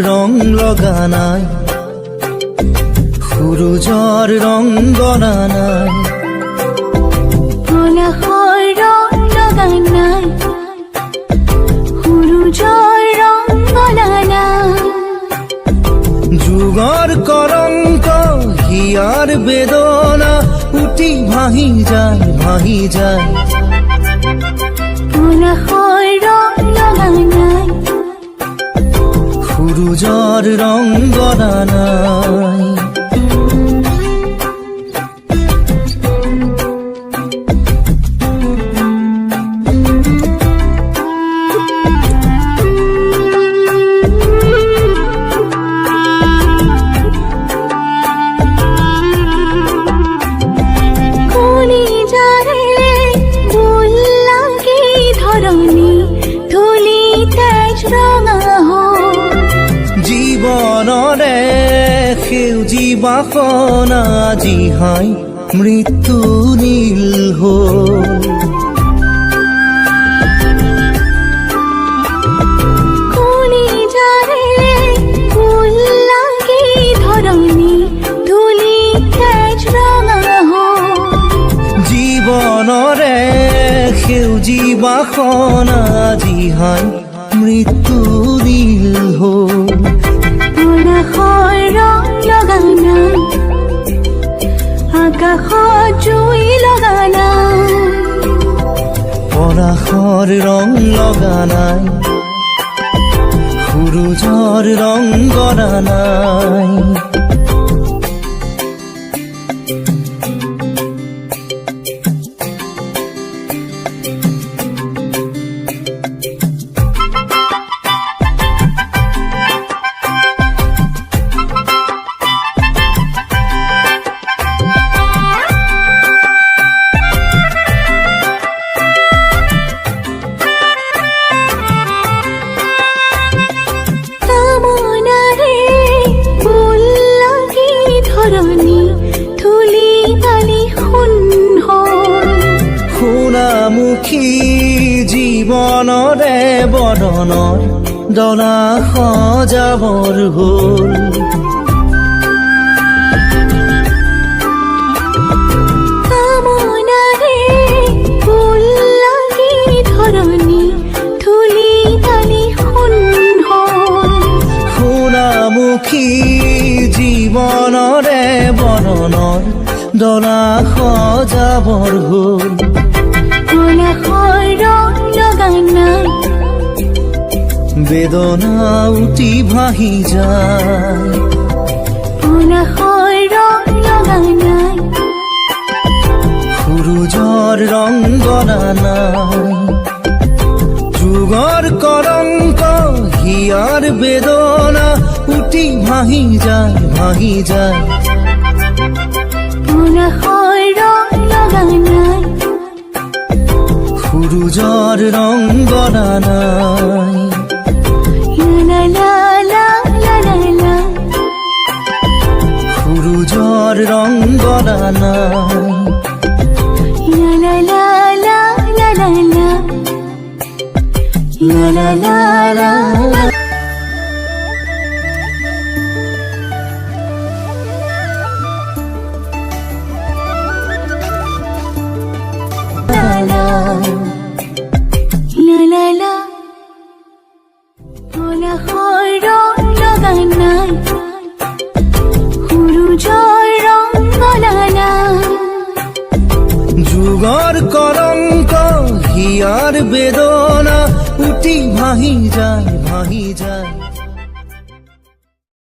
ৰং লগা নাই, সূৰুজৰ ৰং গনা নাই। পলাশৰ ৰং লগা নাই, সূৰুজৰ ৰং গনা নাই। যুগৰ কলংক হিয়াৰ বেদনা উঠি ভাহি যায়, ভাহি যায়। পলাশৰ ৰং লগা নাই, সূৰুজৰ ৰং গনা নাই। জীৱনৰে সেউজী বাসনা আজি হাই মৃত্যু নীল হ'ল। জীৱনৰে সেউজী বাসনা আজি হাই মৃত্যু নীল হ'ল। পলাশৰ ৰং লগা নাই, আকাশত জুই লগা নাই। পলাশৰ ৰং লগা নাই, সূৰুজৰ ৰং গনা নাই। সোণামুখী জীৱনৰে বদনৰ ডলা সজাবৰ হ'ল। সোণামুখী জীৱনৰে বদনৰ ডলা সজাবৰ হ'ল। পলাশৰ ৰং লগা নাই, বেদনা উঠি ভাহি যায়। পলাশৰ ৰং লগা নাই, সূৰুজৰ ৰং গনা নাই। যুগৰ কলংক হিয়াৰ বেদনা উঠি ভাহি যায়, ভাহি যায়। পলাশৰ ৰং লগা নাই, সূৰুজৰ ৰং গনা নাই। লা লা লা লা লা লা, সূৰুজৰ ৰং গনা নাই। লা লা লা লা লা লা, লা লা লা লা লা। পলাশৰ ৰং লগা নাই, সূৰুজৰ ৰং গনা নাই। যুগৰ কলংক হিয়াৰ বেদনা উঠি ভাহি যায়, ভাহি যায়।